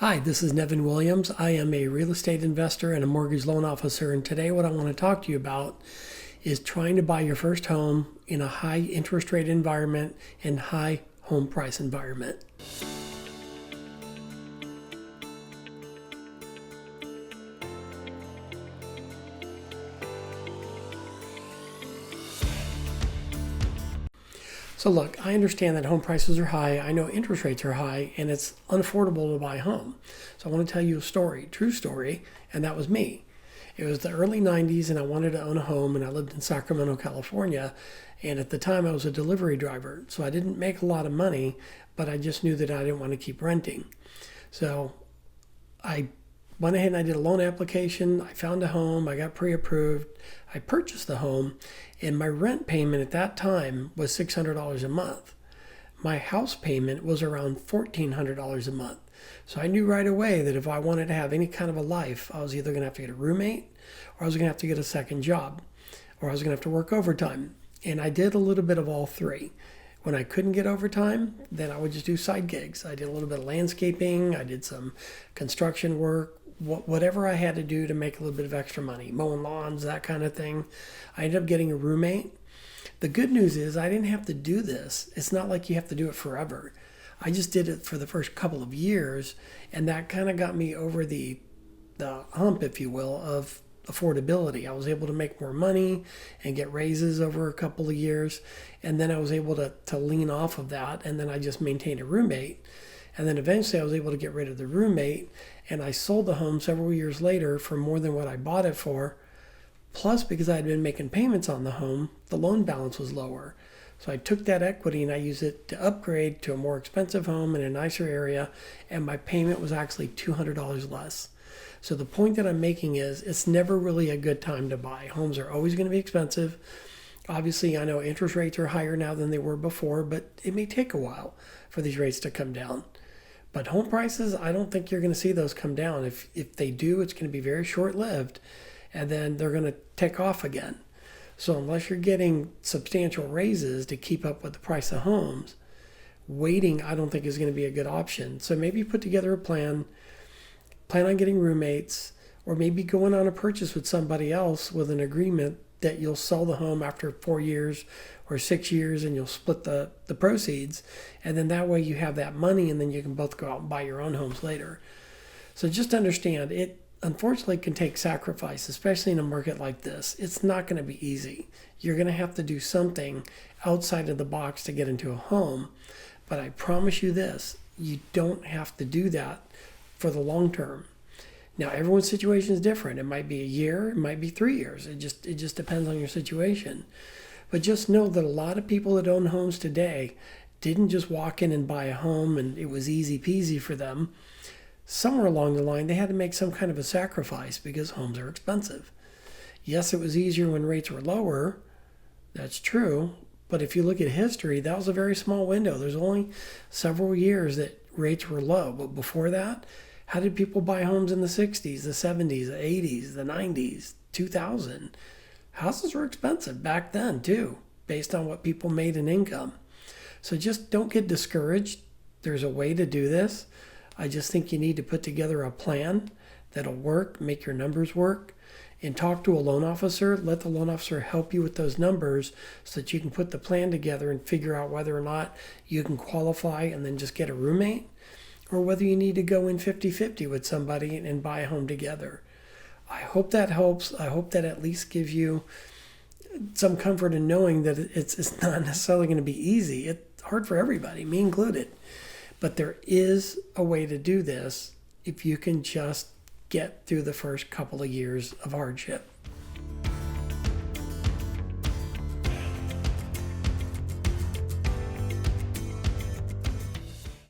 Hi, this is Nevin Williams. I am a real estate investor and a mortgage loan officer, and today what I want to talk to you about is trying to buy your first home in a high interest rate environment and high home price environment. So look, I understand that home prices are high. I know interest rates are high, and it's unaffordable to buy a home. So I want to tell you a story, true story, and that was me. It was the early 90s, and I wanted to own a home, and I lived in Sacramento, California. And at the time, I was a delivery driver, so I didn't make a lot of money, but I just knew that I didn't want to keep renting. So I went ahead and I did a loan application. I found a home. I got pre-approved. I purchased the home, and my rent payment at that time was $600 a month. My house payment was around $1,400 a month. So I knew right away that if I wanted to have any kind of a life, I was either going to have to get a roommate, or I was going to have to get a second job, or I was going to have to work overtime. And I did a little bit of all three. When I couldn't get overtime, then I would just do side gigs. I did a little bit of landscaping. I did some construction work, whatever I had to do to make a little bit of extra money, mowing lawns, that kind of thing. I ended up getting a roommate. The good news is I didn't have to do this. It's not like you have to do it forever. I just did it for the first couple of years, and that kind of got me over the hump, if you will, of affordability. I was able to make more money and get raises over a couple of years, and then I was able to lean off of that, and then I just maintained a roommate. And then eventually I was able to get rid of the roommate, and I sold the home several years later for more than what I bought it for. Plus, because I had been making payments on the home, the loan balance was lower. So I took that equity and I used it to upgrade to a more expensive home in a nicer area, and my payment was actually $200 less. So the point that I'm making is it's never really a good time to buy. Homes are always going to be expensive. Obviously, I know interest rates are higher now than they were before, but it may take a while for these rates to come down. But home prices, I don't think you're going to see those come down. If they do, it's going to be very short-lived, and then they're going to take off again. So unless you're getting substantial raises to keep up with the price of homes, waiting I don't think is going to be a good option. So maybe put together a plan on getting roommates, or maybe going on a purchase with somebody else with an agreement that you'll sell the home after 4 years or 6 years, and you'll split the proceeds. And then that way you have that money, and then you can both go out and buy your own homes later. So just understand, it unfortunately can take sacrifice, especially in a market like this. It's not going to be easy. You're going to have to do something outside of the box to get into a home. But I promise you this, you don't have to do that for the long term. Now, everyone's situation is different. It might be a year, it might be 3 years. It just depends on your situation. But just know that a lot of people that own homes today didn't just walk in and buy a home and it was easy peasy for them. Somewhere along the line, they had to make some kind of a sacrifice because homes are expensive. Yes, it was easier when rates were lower. That's true. But if you look at history, that was a very small window. There's only several years that rates were low. But before that, how did people buy homes in the 60s, the 70s, the 80s, the 90s, 2000? Houses were expensive back then too, based on what people made in income. So just don't get discouraged. There's a way to do this. I just think you need to put together a plan that'll work, make your numbers work, and talk to a loan officer. Let the loan officer help you with those numbers so that you can put the plan together and figure out whether or not you can qualify and then just get a roommate, or whether you need to go in 50-50 with somebody and buy a home together. I hope that helps. I hope that at least gives you some comfort in knowing that it's not necessarily going to be easy. It's hard for everybody, me included. But there is a way to do this if you can just get through the first couple of years of hardship.